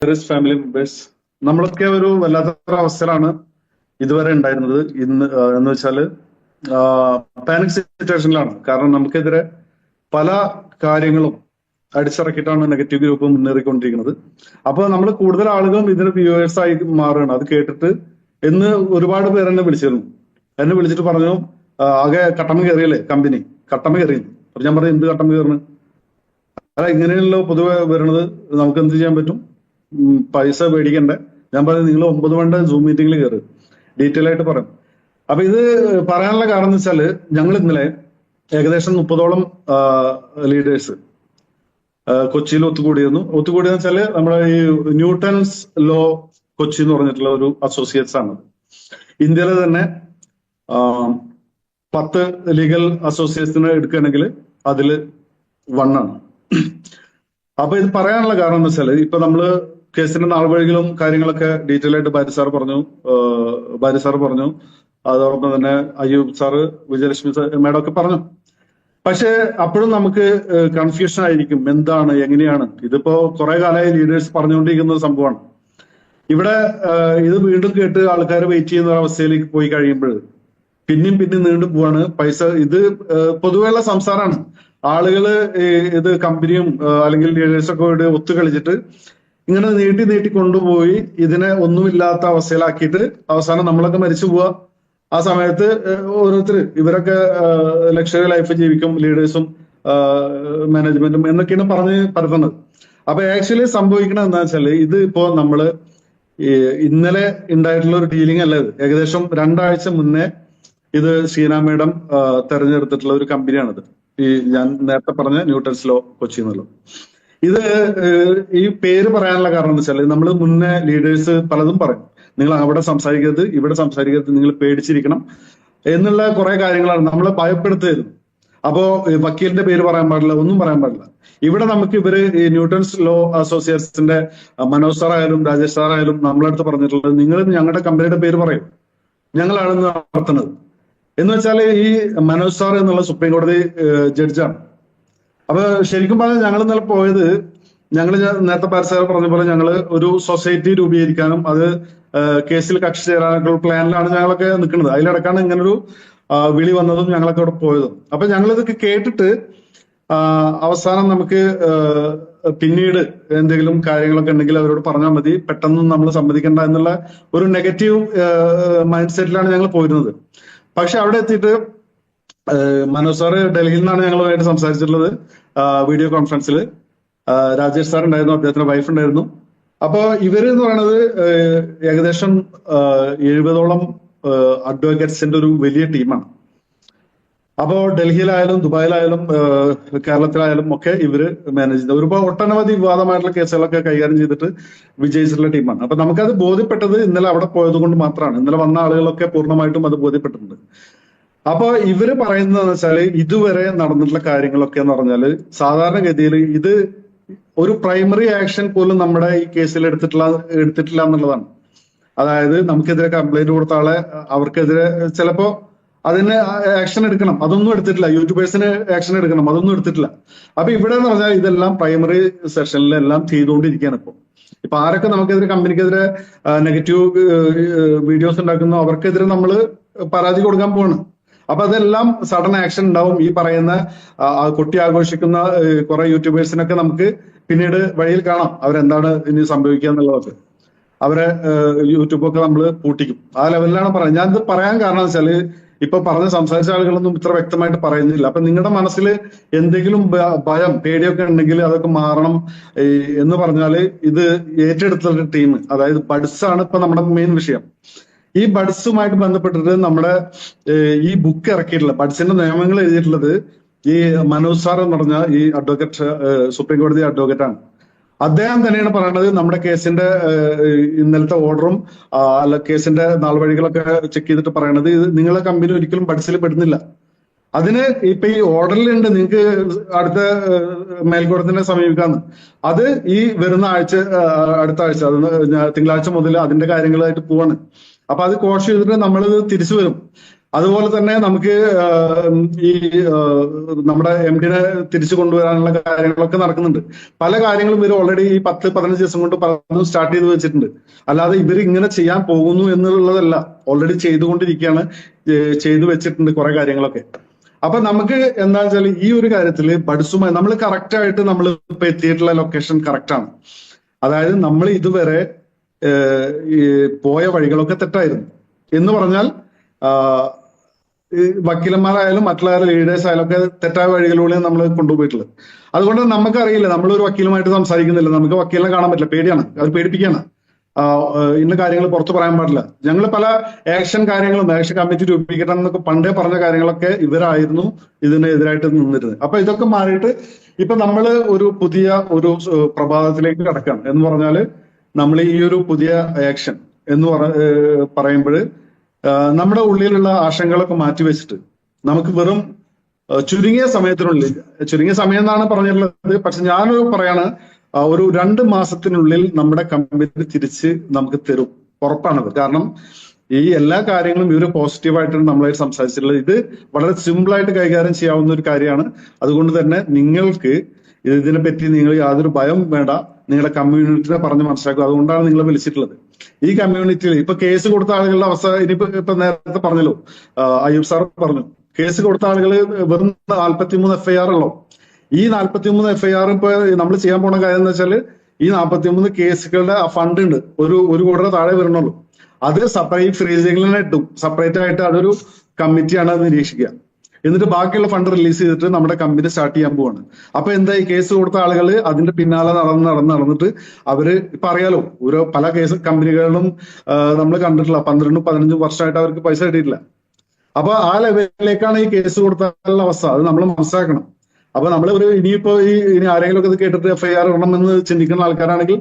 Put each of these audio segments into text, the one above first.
Family members നമ്മളൊക്കെ ഒരു വല്ലാത്ത അവസ്ഥയിലാണ് ഇതുവരെ ഉണ്ടായിരുന്നത്. ഇന്ന് എന്ന് വെച്ചാല് പാനിക് സിറ്റുവേഷനിലാണ്. കാരണം നമുക്കെതിരെ പല കാര്യങ്ങളും അടിച്ചിറക്കിയിട്ടാണ് നെഗറ്റീവ് ഗ്രൂപ്പ് മുന്നേറിക്കൊണ്ടിരിക്കുന്നത്. അപ്പൊ നമ്മൾ കൂടുതൽ ആളുകളും ഇതിന് വ്യൂവേഴ്സ് ആയി മാറുകയാണ്. അത് കേട്ടിട്ട് ഇന്ന് ഒരുപാട് പേര് എന്നെ വിളിച്ചിരുന്നു. എന്നെ വിളിച്ചിട്ട് പറഞ്ഞു, ആകെ കട്ടമ കയറിയല്ലേ കമ്പനി, കട്ടമ കയറി. അപ്പൊ ഞാൻ പറഞ്ഞു, എന്ത് കട്ടമ കയറണ്? അല്ല, ഇങ്ങനെയല്ലോ പൊതുവെ വരണത്, നമുക്ക് എന്ത് ചെയ്യാൻ പറ്റും? പൈസ മേടിക്കണ്ടേ? ഞാൻ പറഞ്ഞു, നിങ്ങൾ 9 മണിയുടെ സൂം മീറ്റിംഗിൽ കയറി ഡീറ്റെയിൽ ആയിട്ട് പറയും. അപ്പൊ ഇത് പറയാനുള്ള കാരണം എന്ന് വെച്ചാല്, ഞങ്ങൾ ഇന്നലെ ഏകദേശം 30ഓളം ലീഡേഴ്സ് കൊച്ചിയിൽ ഒത്തുകൂടിയെന്ന് വെച്ചാല് നമ്മുടെ ഈ ന്യൂട്ടൺസ് ലോ കൊച്ചി എന്ന് പറഞ്ഞിട്ടുള്ള ഒരു അസോസിയേറ്റ്സ് ആണ്. ഇന്ത്യയിലെ തന്നെ 10 ലീഗൽ അസോസിയേഷനെ എടുക്കുകയാണെങ്കിൽ അതില് 1 ആണ്. അപ്പൊ ഇത് പറയാനുള്ള കാരണം എന്ന് വെച്ചാല്, ഇപ്പൊ നമ്മള് കേസിന്റെ നാൾവഴികളും കാര്യങ്ങളൊക്കെ ഡീറ്റെയിൽ ആയിട്ട് ഭാര്യ സാർ പറഞ്ഞു. അതോടൊപ്പം തന്നെ അയ്യൂബ് സാറ്, വിജയലക്ഷ്മി മേഡം ഒക്കെ പറഞ്ഞു. പക്ഷെ അപ്പോഴും നമുക്ക് കൺഫ്യൂഷൻ ആയിരിക്കും, എന്താണ്, എങ്ങനെയാണ്. ഇതിപ്പോ കുറെ കാലമായി ലീഡേഴ്സ് പറഞ്ഞുകൊണ്ടിരിക്കുന്ന ഒരു സംഭവമാണ്. ഇവിടെ ഇത് വീണ്ടും കേട്ട് ആൾക്കാർ വെയിറ്റ് ചെയ്യുന്ന ഒരു അവസ്ഥയിലേക്ക് പോയി കഴിയുമ്പോൾ പിന്നെയും നീണ്ടു പോവാണ്. പൈസ ഇത് പൊതുവെയുള്ള സംസാരമാണ്. ആളുകള് ഇത് കമ്പനിയും അല്ലെങ്കിൽ ലീഡേഴ്സൊക്കെ കൂടി ഒത്തു കളിച്ചിട്ട് ഇങ്ങനെ നീട്ടി കൊണ്ടുപോയി ഇതിനെ ഒന്നുമില്ലാത്ത അവസ്ഥയിലാക്കിയിട്ട് അവസാനം നമ്മളൊക്കെ മരിച്ചു പോവുക. ആ സമയത്ത് ഓരോരുത്തർ ഇവരൊക്കെ ലക്ഷറി ലൈഫ് ജീവിക്കും, ലീഡേഴ്സും മാനേജ്മെന്റും എന്നൊക്കെയാണ് പറഞ്ഞ് പരത്തുന്നത്. അപ്പൊ ആക്ച്വലി സംഭവിക്കണത് എന്താ വെച്ചാല്, ഇത് ഇപ്പോ നമ്മള് ഇന്നലെ ഉണ്ടായിട്ടുള്ള ഒരു ഡീലിംഗ് അല്ല. ഇത് ഏകദേശം 2 ആഴ്ച മുന്നേ ഇത് ഷീന മേഡം തെരഞ്ഞെടുത്തിട്ടുള്ള ഒരു കമ്പനിയാണിത്. ഈ ഞാൻ നേരത്തെ പറഞ്ഞ ന്യൂട്ടൺസ് ലോ കൊച്ചി എന്നുള്ളത്. ഇത് ഈ പേര് പറയാനുള്ള കാരണം എന്ന് വെച്ചാൽ, നമ്മൾ മുന്നേ ലീഡേഴ്സ് പലതും പറയും, നിങ്ങൾ അവിടെ സംസാരിക്കരുത്, ഇവിടെ സംസാരിക്കരുത്, നിങ്ങൾ പേടിച്ചിരിക്കണം എന്നുള്ള കുറെ കാര്യങ്ങളാണ് നമ്മളെ ഭയപ്പെടുത്തുന്നത്. അപ്പോ വക്കീലിന്റെ പേര് പറയാൻ പാടില്ല, ഒന്നും പറയാൻ പാടില്ല. ഇവിടെ നമുക്ക് ഇവര് ഈ ന്യൂട്ടൺസ് ലോ അസോസിയേഷന്റെ മനോജ് സാർ ആയാലും രാജേഷ് സാർ ആയാലും നമ്മളടുത്ത് പറഞ്ഞിട്ടുള്ളത്, നിങ്ങൾ ഞങ്ങളുടെ കമ്പനിയുടെ പേര് പറയും, ഞങ്ങളാണ് നടത്തുന്നത് എന്ന് വെച്ചാല്. ഈ മനോജ് സാർ എന്നുള്ള സുപ്രീം കോടതി ജഡ്ജാണ്. അപ്പൊ ശരിക്കും പറഞ്ഞാൽ ഞങ്ങൾ ഇന്നലെ പോയത്, ഞങ്ങൾ നേരത്തെ പാരസാർ പറഞ്ഞ പോലെ ഞങ്ങള് ഒരു സൊസൈറ്റി രൂപീകരിക്കാനും അത് കേസിൽ കക്ഷി ചേരാനുള്ള പ്ലാനിലാണ് ഞങ്ങളൊക്കെ നിൽക്കുന്നത്. അതിലടക്കാണ് ഇങ്ങനൊരു വിളി വന്നതും ഞങ്ങളൊക്കെ അവിടെ പോയതും. അപ്പൊ ഞങ്ങളിതൊക്കെ കേട്ടിട്ട് അവസാനം നമുക്ക് പിന്നീട് എന്തെങ്കിലും കാര്യങ്ങളൊക്കെ ഉണ്ടെങ്കിൽ അവരോട് പറഞ്ഞാൽ മതി, പെട്ടെന്ന് നമ്മൾ സമ്മതിക്കണ്ട എന്നുള്ള ഒരു നെഗറ്റീവ് മൈൻഡ് സെറ്റിലാണ് ഞങ്ങൾ പോയിരുന്നത്. പക്ഷെ അവിടെ എത്തിയിട്ട് മനോജ് സാറ് ഡൽഹിയിൽ നിന്നാണ് ഞങ്ങളുമായിട്ട് സംസാരിച്ചിട്ടുള്ളത് വീഡിയോ കോൺഫറൻസിൽ. രാജേഷ് സാർ ഉണ്ടായിരുന്നു, അദ്ദേഹത്തിന്റെ വൈഫ് ഉണ്ടായിരുന്നു. അപ്പൊ ഇവര് എന്ന് പറയുന്നത് ഏകദേശം 70ഓളം അഡ്വക്കേറ്റ്സിന്റെ ഒരു വലിയ ടീമാണ്. അപ്പോ ഡൽഹിയിലായാലും ദുബായിലായാലും കേരളത്തിലായാലും ഒക്കെ ഇവര് മാനേജ് ചെയ്ത ഒരുപാട് ഒട്ടനവധി വിവാദമായിട്ടുള്ള കേസുകളൊക്കെ കൈകാര്യം ചെയ്തിട്ട് വിജയിച്ചിട്ടുള്ള ടീമാണ്. അപ്പൊ നമുക്കത് ബോധ്യപ്പെട്ടത് ഇന്നലെ അവിടെ പോയത് കൊണ്ട് മാത്രമാണ്. ഇന്നലെ വന്ന ആളുകളൊക്കെ പൂർണ്ണമായിട്ടും അത് ബോധ്യപ്പെട്ടിട്ടുണ്ട്. അപ്പൊ ഇവര് പറയുന്നതെന്ന് വെച്ചാല്, ഇതുവരെ നടന്നിട്ടുള്ള കാര്യങ്ങളൊക്കെ എന്ന് പറഞ്ഞാല് സാധാരണഗതിയിൽ ഇത് ഒരു പ്രൈമറി ആക്ഷൻ പോലും നമ്മുടെ ഈ കേസിൽ എടുത്തിട്ടില്ല എന്നുള്ളതാണ്. അതായത് നമുക്കെതിരെ കംപ്ലൈന്റ് കൊടുത്ത ആളെ അവർക്കെതിരെ ചിലപ്പോ അതിന് ആക്ഷൻ എടുക്കണം, അതൊന്നും എടുത്തിട്ടില്ല. യൂട്യൂബേഴ്സിന് ആക്ഷൻ എടുക്കണം, അതൊന്നും എടുത്തിട്ടില്ല. അപ്പൊ ഇവിടെ എന്ന് പറഞ്ഞാൽ ഇതെല്ലാം പ്രൈമറി സെഷനിലെല്ലാം ചെയ്തുകൊണ്ടിരിക്കുകയാണ്. ഇപ്പൊ ആരൊക്കെ നമുക്കെതിരെ കമ്പനിക്കെതിരെ നെഗറ്റീവ് വീഡിയോസ് ഉണ്ടാക്കുന്നു അവർക്കെതിരെ നമ്മൾ പരാതി കൊടുക്കാൻ പോവാണ്. അപ്പൊ അതെല്ലാം സഡൻ ആക്ഷൻ ഉണ്ടാവും. ഈ പറയുന്ന കൊട്ടി ആഘോഷിക്കുന്ന കുറെ യൂട്യൂബേഴ്സിനൊക്കെ നമുക്ക് പിന്നീട് വഴിയിൽ കാണാം അവരെന്താണ് ഇനി സംഭവിക്കുക എന്നുള്ളതൊക്കെ. അവരെ യൂട്യൂബൊക്കെ നമ്മൾ പൂട്ടിക്കും. ആ ലെവലിലാണ് പറയുന്നത്. ഞാനിത് പറയാൻ കാരണം വെച്ചാല്, ഇപ്പൊ സംസാരിച്ച ആളുകളൊന്നും ഇത്ര വ്യക്തമായിട്ട് പറയുന്നില്ല. അപ്പൊ നിങ്ങളുടെ മനസ്സിൽ എന്തെങ്കിലും ഭയം, പേടിയൊക്കെ ഉണ്ടെങ്കിൽ അതൊക്കെ മാറണം എന്ന് പറഞ്ഞാല്, ഇത് ഏറ്റെടുത്തുള്ള ടീം, അതായത് ബഡ്സ് ആണ് ഇപ്പൊ നമ്മുടെ മെയിൻ വിഷയം. ഈ ബഡ്സുമായിട്ട് ബന്ധപ്പെട്ടിട്ട് നമ്മുടെ ഈ ബുക്ക് ഇറക്കിയിട്ടുള്ള ബഡ്സിന്റെ നിയമങ്ങൾ എഴുതിയിട്ടുള്ളത് ഈ മനോജ് സാർ എന്ന് പറഞ്ഞ ഈ അഡ്വക്കേറ്റ്, സുപ്രീം കോടതി അഡ്വക്കേറ്റ് ആണ്. അദ്ദേഹം തന്നെയാണ് പറയുന്നത്, നമ്മുടെ കേസിന്റെ ഇന്നലത്തെ ഓർഡറും അല്ല കേസിന്റെ നാൾവഴികളൊക്കെ ചെക്ക് ചെയ്തിട്ട് പറയണത്, ഇത് നിങ്ങളെ കമ്പനി ഒരിക്കലും ബഡ്സിൽ പെടുന്നില്ല. അതിന് ഇപ്പൊ ഈ ഓർഡറിലുണ്ട്, നിങ്ങൾക്ക് അടുത്ത മേൽക്കോടതിനെ സമീപിക്കാന്ന്. അത് ഈ വരുന്ന ആഴ്ച, അടുത്ത ആഴ്ച, അത് തിങ്കളാഴ്ച മുതൽ അതിന്റെ കാര്യങ്ങളായിട്ട് പോവാണ്. അപ്പൊ അത് കോഷ് ചെയ്തിട്ട് നമ്മളിത് തിരിച്ചു വരും. അതുപോലെ തന്നെ നമുക്ക് ഈ നമ്മുടെ MD-നെ തിരിച്ചു കൊണ്ടുവരാനുള്ള കാര്യങ്ങളൊക്കെ നടക്കുന്നുണ്ട്. പല കാര്യങ്ങളും ഇവർ ഓൾറെഡി ഈ 10-15 ദിവസം കൊണ്ട് പലതും സ്റ്റാർട്ട് ചെയ്ത് വെച്ചിട്ടുണ്ട്. അല്ലാതെ ഇവർ ഇങ്ങനെ ചെയ്യാൻ പോകുന്നു എന്നുള്ളതല്ല, ഓൾറെഡി ചെയ്തുകൊണ്ടിരിക്കുകയാണ്, ചെയ്തു വെച്ചിട്ടുണ്ട് കുറെ കാര്യങ്ങളൊക്കെ. അപ്പൊ നമുക്ക് എന്താ വെച്ചാൽ ഈ ഒരു കാര്യത്തില് ബഡ്സുമായി നമ്മൾ കറക്റ്റ് ആയിട്ട് നമ്മൾ ഇപ്പൊ എത്തിയിട്ടുള്ള ലൊക്കേഷൻ കറക്റ്റ് ആണ്. അതായത് നമ്മൾ ഇതുവരെ പോയ വഴികളൊക്കെ തെറ്റായിരുന്നു എന്ന് പറഞ്ഞാൽ ഈ വക്കീലന്മാരായാലും മറ്റുള്ള ലീഡേഴ്സ് ആയാലും ഒക്കെ തെറ്റായ വഴികളിലൂടെയാണ് നമ്മൾ കൊണ്ടുപോയിട്ടുള്ളത്. അതുകൊണ്ട് നമുക്കറിയില്ല, നമ്മളൊരു വക്കീലുമായിട്ട് സംസാരിക്കുന്നില്ല, നമുക്ക് വക്കീലിനെ കാണാൻ പറ്റില്ല, പേടിയാണ്, അത് പേടിപ്പിക്കാണ്. ഇന്ന കാര്യങ്ങൾ പുറത്തു പറയാൻ പാടില്ല. ഞങ്ങൾ പല ആക്ഷൻ കമ്മിറ്റി രൂപീകരിക്കണം എന്നൊക്കെ പണ്ടേ പറഞ്ഞ കാര്യങ്ങളൊക്കെ ഇവരായിരുന്നു ഇതിനെതിരായിട്ട് നിന്നിരുന്നത്. അപ്പൊ ഇതൊക്കെ മാറിയിട്ട് ഇപ്പൊ നമ്മൾ ഒരു പുതിയ ഒരു പ്രഭാതത്തിലേക്ക് കടക്കാം എന്ന് പറഞ്ഞാല് നമ്മൾ ഈ ഒരു പുതിയ ആക്ഷൻ എന്ന് പറയുമ്പോൾ നമ്മുടെ ഉള്ളിലുള്ള ആശങ്കകളൊക്കെ മാറ്റിവെച്ചിട്ട് നമുക്ക് വെറും ചുരുങ്ങിയ സമയത്തിനുള്ളിൽ, ചുരുങ്ങിയ സമയം എന്നാണ് പറഞ്ഞിട്ടുള്ളത്, പക്ഷെ ഞാനൊരു പറയാണ്, ഒരു 2 മാസത്തിനുള്ളിൽ നമ്മുടെ കമ്പനി തിരിച്ച് നമുക്ക് തരും, ഉറപ്പാണത്. കാരണം ഈ എല്ലാ കാര്യങ്ങളും ഇവര് പോസിറ്റീവായിട്ടാണ് നമ്മളായിട്ട് സംസാരിച്ചിട്ടുള്ളത്. ഇത് വളരെ സിമ്പിൾ ആയിട്ട് കൈകാര്യം ചെയ്യാവുന്ന ഒരു കാര്യമാണ്. അതുകൊണ്ട് തന്നെ നിങ്ങൾക്ക് ഇതിനെപ്പറ്റി നിങ്ങൾ യാതൊരു ഭയം വേണ്ട, നിങ്ങളുടെ കമ്മ്യൂണിറ്റിനെ പറഞ്ഞ് മനസ്സിലാക്കുക. അതുകൊണ്ടാണ് നിങ്ങളെ വിളിച്ചിട്ടുള്ളത്. ഈ കമ്മ്യൂണിറ്റിയിൽ ഇപ്പൊ കേസ് കൊടുത്ത ആളുകളുടെ അവസ്ഥ ഇപ്പൊ നേരത്തെ പറഞ്ഞല്ലോ, അയ്യൂബ് സാർ പറഞ്ഞു, കേസ് കൊടുത്ത ആളുകൾ വെറും 43 FIR ഉള്ളൂ. ഈ 43 FIR ഇപ്പൊ നമ്മൾ ചെയ്യാൻ പോണ കാര്യം എന്ന് വെച്ചാൽ ഈ 43 കേസുകളുടെ ആ ഫണ്ട് ഉണ്ട്, ഒരു കോടിയുടെ താഴെ വരണുള്ളൂ. അത് സെപ്പറേറ്റ് ഫ്രീസിംഗിൽ ഇട്ടും സെപ്പറേറ്റ് ആയിട്ട് അതൊരു കമ്മിറ്റിയാണ് അത് നിരീക്ഷിക്കുക. എന്നിട്ട് ബാക്കിയുള്ള ഫണ്ട് റിലീസ് ചെയ്തിട്ട് നമ്മുടെ കമ്പനി സ്റ്റാർട്ട് ചെയ്യാൻ പോവാണ്. അപ്പൊ എന്താ, ഈ കേസ് കൊടുത്ത ആളുകൾ അതിന്റെ പിന്നാലെ നടന്നിട്ട് അവര് ഇപ്പൊ അറിയാലോ, പല കേസ് കമ്പനികളിലും നമ്മൾ കണ്ടിട്ടില്ല, 12-15 വർഷമായിട്ട് അവർക്ക് പൈസ കിട്ടിയിട്ടില്ല. അപ്പൊ ആ ലെവലിലേക്കാണ് ഈ കേസ് കൊടുത്താലുള്ള അവസ്ഥ. അത് നമ്മൾ മനസ്സിലാക്കണം. അപ്പൊ നമ്മൾ ഇനിയിപ്പോ ഇനി ആരെങ്കിലും ഒക്കെ ഇത് കേട്ടിട്ട് FIR ഇടണമെന്ന് ചിന്തിക്കുന്ന ആൾക്കാരാണെങ്കിൽ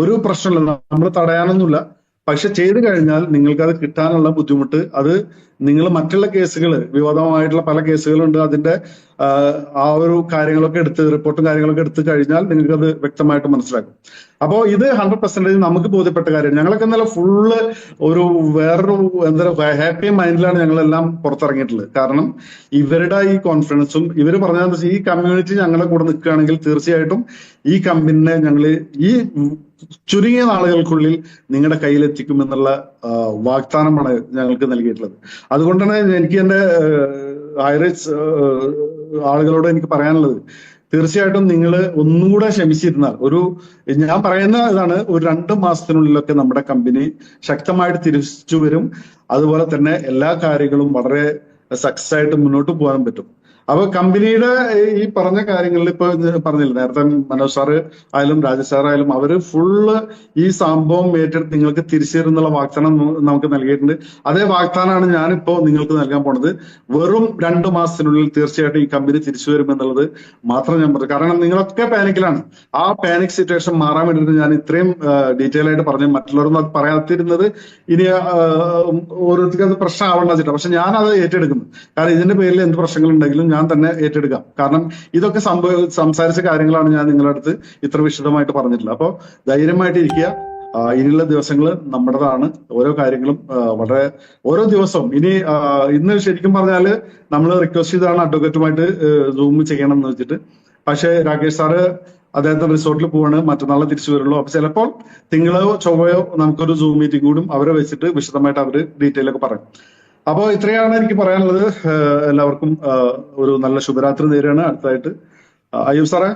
ഒരു പ്രശ്നമില്ല, നമ്മൾ തടയാനൊന്നുമില്ല. പക്ഷെ ചെയ്തു കഴിഞ്ഞാൽ നിങ്ങൾക്ക് അത് കിട്ടാനുള്ള ബുദ്ധിമുട്ട്, അത് നിങ്ങൾ മറ്റുള്ള കേസുകൾ, വിവാദമായിട്ടുള്ള പല കേസുകളുണ്ട്, അതിന്റെ ആ ഒരു കാര്യങ്ങളൊക്കെ റിപ്പോർട്ടും കാര്യങ്ങളൊക്കെ എടുത്തു കഴിഞ്ഞാൽ നിങ്ങൾക്ക് അത് വ്യക്തമായിട്ട് മനസ്സിലാക്കും. അപ്പോൾ ഇത് 100% നമുക്ക് ബോധ്യപ്പെട്ട കാര്യം. ഞങ്ങളൊക്കെ ഇന്നലെ ഫുള്ള് വേറൊരു ഹാപ്പി മൈൻഡിലാണ് ഞങ്ങളെല്ലാം പുറത്തിറങ്ങിയിട്ടുള്ളത്. കാരണം ഇവരുടെ ഈ കോൺഫിഡൻസും ഇവർ പറഞ്ഞാൽ ഈ കമ്മ്യൂണിറ്റി ഞങ്ങളെ കൂടെ നിൽക്കുകയാണെങ്കിൽ തീർച്ചയായിട്ടും ഈ കമ്പനിനെ ഞങ്ങൾ ഈ ചുരുങ്ങിയ നാളുകൾക്കുള്ളിൽ നിങ്ങളുടെ കയ്യിലെത്തിക്കുമെന്നുള്ള വാഗ്ദാനമാണ് ഞങ്ങൾക്ക് നൽകിയിട്ടുള്ളത്. അതുകൊണ്ടാണ് എനിക്ക് എന്റെ ഹൈറേറ്റ്സ് ആളുകളോട് എനിക്ക് പറയാനുള്ളത്, തീർച്ചയായിട്ടും നിങ്ങൾ ഒന്നുകൂടെ ക്ഷമിച്ചിരുന്നാൽ, ഞാൻ പറയുന്ന ഇതാണ്, ഒരു 2 മാസത്തിനുള്ളിലൊക്കെ നമ്മുടെ കമ്പനി ശക്തമായിട്ട് തിരിച്ചു വരും. അതുപോലെ തന്നെ എല്ലാ കാര്യങ്ങളും വളരെ സക്സസ് ആയിട്ട് മുന്നോട്ട് പോകാൻ പറ്റും. അപ്പൊ കമ്പനിയുടെ ഈ പറഞ്ഞ കാര്യങ്ങളിൽ ഇപ്പൊ പറഞ്ഞില്ല, നേരത്തെ മനോജ് സാറ് ആയാലും രാജേഷ് സാർ ആയാലും അവര് ഫുള്ള് ഈ സംഭവം ഏറ്റെടുത്ത് നിങ്ങൾക്ക് തിരിച്ചു തരുന്നുള്ള വാഗ്ദാനം നമുക്ക് നൽകിയിട്ടുണ്ട്. അതേ വാഗ്ദാനമാണ് ഞാനിപ്പോ നിങ്ങൾക്ക് നൽകാൻ പോണത്. വെറും 2 മാസത്തിനുള്ളിൽ തീർച്ചയായിട്ടും ഈ കമ്പനി തിരിച്ചു വരുമെന്നുള്ളത് മാത്രം ഞാൻ പറഞ്ഞു. കാരണം നിങ്ങളൊക്കെ പാനിക്കിലാണ്. ആ പാനിക് സിറ്റുവേഷൻ മാറാൻ വേണ്ടിയിട്ട് ഞാൻ ഇത്രയും ഡീറ്റെയിൽ ആയിട്ട് പറഞ്ഞു. മറ്റുള്ളവരൊന്നും അത് പറയാത്തിരുന്നത് ഇനി ഓരോരുത്തർക്ക് അത് പ്രശ്നം ആവണ്ട വെച്ചിട്ടാണ്. പക്ഷെ ഞാൻ അത് ഏറ്റെടുക്കുന്നു. കാരണം ഇതിന്റെ പേരിൽ എന്ത് പ്രശ്നങ്ങളുണ്ടെങ്കിലും ഞാൻ തന്നെ ഏറ്റെടുക്കാം. കാരണം ഇതൊക്കെ സംസാരിച്ച കാര്യങ്ങളാണ് ഞാൻ നിങ്ങളുടെ അടുത്ത് ഇത്ര വിശദമായിട്ട് പറഞ്ഞിട്ടുള്ളത്. അപ്പോൾ ധൈര്യമായിട്ട് ഇരിക്കുക. ഇനിയുള്ള ദിവസങ്ങൾ നമ്മുടേതാണ്. ഓരോ കാര്യങ്ങളും ഓരോ ദിവസവും ഇന്ന് ശരിക്കും പറഞ്ഞാല് നമ്മൾ റിക്വസ്റ്റ് ചെയ്താണ് അഡ്വക്കേറ്റുമായിട്ട് സൂം ചെയ്യണം എന്ന് വെച്ചിട്ട്. പക്ഷെ രാകേഷ് സാറ് അദ്ദേഹത്തിന്റെ റിസോർട്ടിൽ പോവാണ്, മറ്റന്നാളെ തിരിച്ചു വരുള്ളൂ. അപ്പൊ ചിലപ്പോൾ തിങ്കളോ ചൊവ്വയോ നമുക്കൊരു സൂം മീറ്റിംഗ് കൂടും, അവരെ വെച്ചിട്ട് വിശദമായിട്ട് അവര് ഡീറ്റെയിൽ ഒക്കെ പറയും. അപ്പോൾ ഇത്രയാണ് എനിക്ക് പറയാനുള്ളത്. എല്ലാവർക്കും ഒരു നല്ല ശുഭരാത്രി നേരെയാണ്. അടുത്തായിട്ട് അയ്യൂബ് സാറേ.